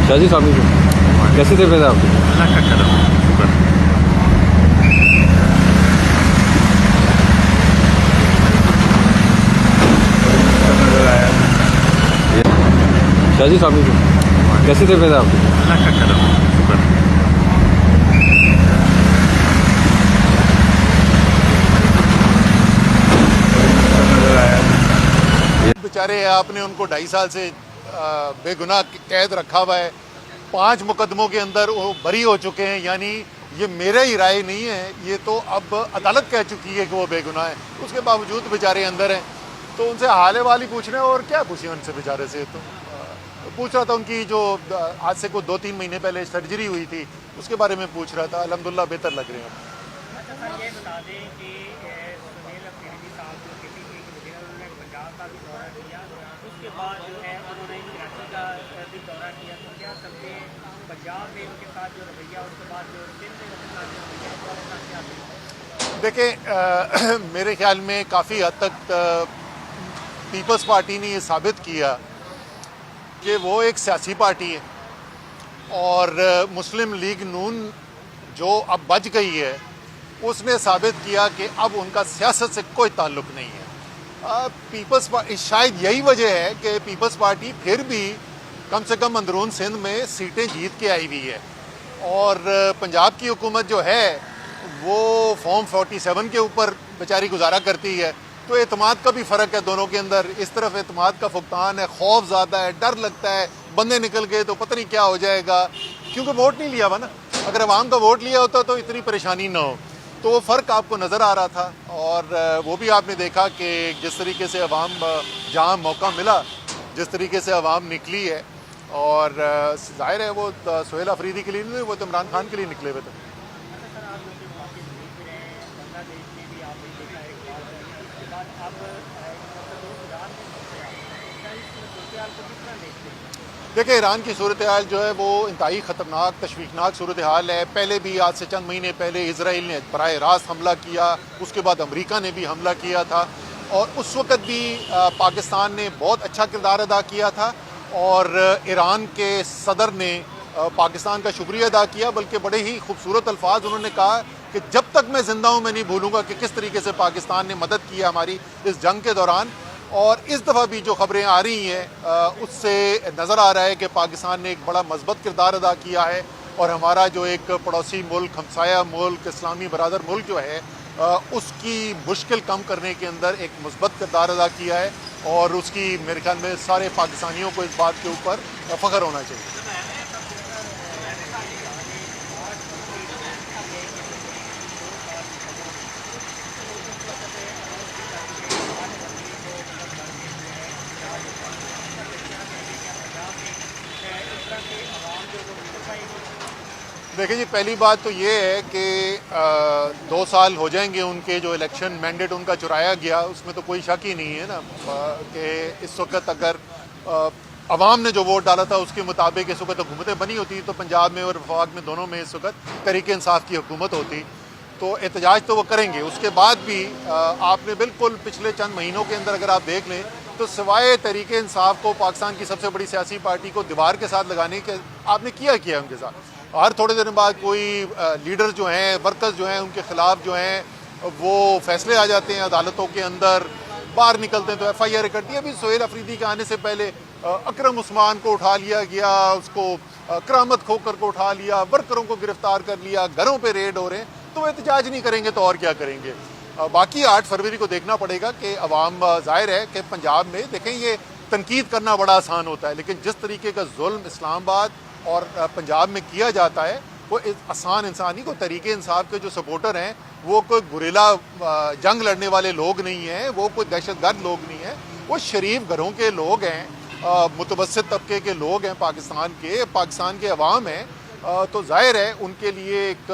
शाजी साहब कैसी थे फिर आप? अल्लाह का करम शुक्र। शाजी साहब कैसी थे फिर आप? अल्लाह का करम शुक्र। बेचारे आपने उनको 2.5 साल से बेगुनाह कैद रखा हुआ है। 5 मुकदमों के अंदर वो बरी हो चुके हैं। यानी ये मेरा ही राय नहीं है, ये तो अब अदालत कह चुकी है कि वो बेगुनाह है, उसके बावजूद बेचारे अंदर हैं। तो उनसे हाल वाली पूछना है और क्या पूछें उनसे बेचारे से। तो पूछ रहा था उनकी जो आज से कोई 2-3 महीने पहले सर्जरी हुई थी उसके बारे में पूछ रहा था। अल्हम्दुलिल्लाह बेहतर लग रहे हैं। ये बता दें कि सुनील अफरीदी साहब जो KPK के वज़ीर हैं, उन्होंने पंजाब का भी दौरा किया, उसके बाद जो है उन्होंने कराची का भी दौरा किया। तो क्या समझे पंजाब में उनके साथ जो रवैया, उसके बाद जो सिंध में उनके साथ जो रवैया है, उसका क्या है? देखें मेरे ख्याल में काफ़ी हद तक पीपल्स पार्टी ने ये साबित किया कि वो एक सियासी पार्टी है और मुस्लिम लीग नून जो अब बच गई है उसने साबित किया कि अब उनका सियासत से कोई ताल्लुक नहीं है। पीपल्स पार्टी शायद यही वजह है कि पीपल्स पार्टी फिर भी कम से कम अंदरून सिंध में सीटें जीत के आई हुई है और पंजाब की हुकूमत जो है वो फॉर्म 47 के ऊपर बेचारी गुजारा करती है। तो एतमाद का भी फ़र्क है दोनों के अंदर। इस तरफ एतमाद का फुकतान है, खौफ ज़्यादा है, डर लगता है बंदे निकल गए तो पता नहीं क्या हो जाएगा, क्योंकि वोट नहीं लिया हुआ ना। अगर अवाम का वोट लिया होता तो इतनी परेशानी ना हो। तो वो फ़र्क आपको नज़र आ रहा था और वो भी आपने देखा कि जिस तरीके से अवाम जहाँ मौका मिला जिस तरीके से अवाम निकली है। और जाहिर है वो सोहेल अफरीदी के लिए नहीं, वो तो इमरान खान के लिए निकले हुए थे। देखिए ईरान की सूरत हाल जो है वो इंतहाई ख़तरनाक तशवीशनाक सूरत हाल है। पहले भी आज से चंद महीने पहले इसराइल ने बराह रास्त हमला किया, उसके बाद अमेरिका ने भी हमला किया था और उस वक़्त भी पाकिस्तान ने बहुत अच्छा किरदार अदा किया था और ईरान के सदर ने पाकिस्तान का शुक्रिया अदा किया। बल्कि बड़े ही खूबसूरत अल्फाज उन्होंने कहा कि जब तक मैं ज़िंदा हूँ मैं नहीं भूलूँगा कि किस तरीके से पाकिस्तान ने मदद की हमारी इस जंग के दौरान। और इस दफ़ा भी जो ख़बरें आ रही हैं उससे नज़र आ रहा है कि पाकिस्तान ने एक बड़ा मज़बूत किरदार अदा किया है और हमारा जो एक पड़ोसी मुल्क, हमसाया मुल्क, इस्लामी बरादर मुल्क जो है उसकी मुश्किल कम करने के अंदर एक मुस्बत किरदार अदा किया है और उसकी मेरे ख्याल में सारे पाकिस्तानियों को इस बात के ऊपर फ़ख्र होना चाहिए। देखिए जी, पहली बात तो ये है कि 2 साल हो जाएंगे उनके जो इलेक्शन मैंडेट उनका चुराया गया, उसमें तो कोई शक ही नहीं है ना कि इस वक्त अगर अवाम ने जो वोट डाला था उसके मुताबिक इस वक्त हुकूमतें बनी होती तो पंजाब में और वफाक में दोनों में इस वक्त तहरीक इंसाफ की हुकूमत होती। तो एहतजाज तो वो करेंगे। उसके बाद भी आपने बिल्कुल पिछले चंद महीनों के अंदर अगर आप देख लें तो सिवाय तहरीक इंसाफ को पाकिस्तान की सबसे बड़ी सियासी पार्टी को दीवार के साथ लगाने के आपने किया उनके साथ। हर थोड़े दिन बाद कोई लीडर जो हैं, वर्कर्स जो हैं, उनके ख़िलाफ़ जो हैं वो फैसले आ जाते हैं अदालतों के अंदर, बाहर निकलते हैं तो FIR करती है। अभी सोहेल अफरीदी के आने से पहले अकरम उस्मान को उठा लिया गया, उसको करामत खोकर को उठा लिया, वर्करों को गिरफ्तार कर लिया, घरों पे रेड हो रहे हैं। तो वो एहतजाज नहीं करेंगे तो और क्या करेंगे। बाकी 8 फरवरी को देखना पड़ेगा कि अवाम, जाहिर है कि पंजाब में देखें ये तनकीद करना बड़ा आसान होता है, लेकिन जिस तरीके का जुल्म इस्लामाबाद और पंजाब में किया जाता है वो आसान इंसानी को तरीके इंसाफ के जो सपोर्टर हैं वो कोई गुरिल्ला जंग लड़ने वाले लोग नहीं हैं, वो कोई दहशतगर्द लोग नहीं हैं, वो शरीफ घरों के लोग हैं, मुतवस्सित तबके के लोग हैं, पाकिस्तान के अवाम हैं। तो जाहिर है उनके लिए एक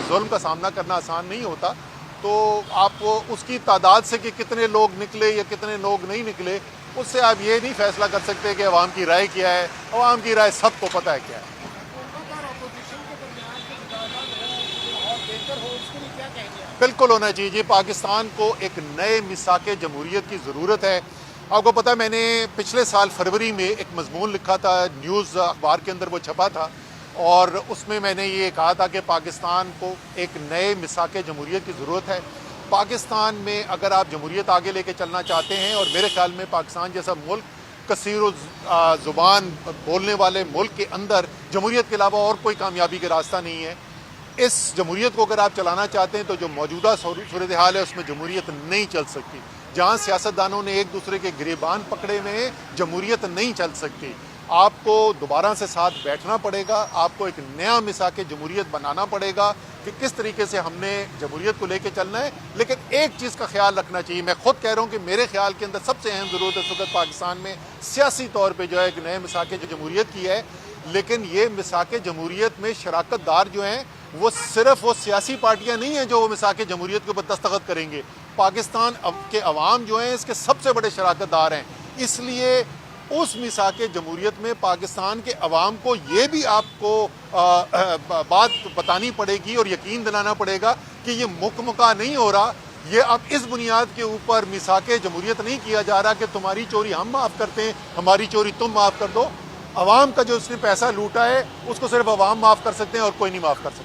जुल्म का सामना करना आसान नहीं होता। तो आप उसकी तादाद से कि कितने लोग निकले या कितने लोग नहीं निकले उससे आप ये नहीं फैसला कर सकते कि अवाम की राय क्या है। अवाम की राय सबको पता है क्या है। बिल्कुल होना चाहिए। पाकिस्तान को एक नए मिसाक जमहूरियत की ज़रूरत है। आपको पता है मैंने पिछले साल फरवरी में एक मजमून लिखा था, न्यूज़ अखबार के अंदर वो छपा था, और उसमें मैंने ये कहा था कि पाकिस्तान को एक नए मिसाक जमहूरियत की ज़रूरत है। पाकिस्तान में अगर आप जमहूरियत आगे लेके चलना चाहते हैं, और मेरे ख्याल में पाकिस्तान जैसा मुल्क कसीर ज़ुबान बोलने वाले मुल्क के अंदर जमहूरियत के अलावा और कोई कामयाबी का रास्ता नहीं है। इस जमहूरियत को अगर आप चलाना चाहते हैं तो जो मौजूदा सूरत हाल है उसमें जमहूरियत नहीं चल सकती। जहाँ सियासतदानों ने एक दूसरे के गिरेबान पकड़े हुए हैं, जमहूरियत नहीं चल सकती। आपको दोबारा से साथ बैठना पड़ेगा, आपको एक नया मिसाक जमहूरियत बनाना पड़ेगा कि किस तरीके से हमने जमहूरियत को लेके चलना है। लेकिन एक चीज़ का ख्याल रखना चाहिए, मैं खुद कह रहा हूँ कि मेरे ख्याल के अंदर सबसे अहम ज़रूरत इस वक्त पाकिस्तान में सियासी तौर पर जो है एक नए मिसाक जमहूरियत की है। लेकिन ये मिसाक जमहूरियत में शराकतदार जो हैं वो सिर्फ वो सियासी पार्टियां नहीं हैं जो वो मिसाक जमहूरियत के ऊपर दस्तखत करेंगे। पाकिस्तान के अवाम जो हैं इसके सबसे बड़े शराकतदार हैं। इसलिए उस मिसाक जमहूरियत में पाकिस्तान के अवाम को ये भी आपको बात बतानी पड़ेगी और यकीन दिलाना पड़ेगा कि ये मुकमका नहीं हो रहा। ये अब इस बुनियाद के ऊपर मिसाक जमहूरियत नहीं किया जा रहा कि तुम्हारी चोरी हम माफ़ करते हैं, हमारी चोरी तुम माफ़ कर दो। अवाम का जो उसने पैसा लूटा है उसको सिर्फ अवाम माफ़ कर सकते हैं और कोई नहीं माफ़ कर सकता।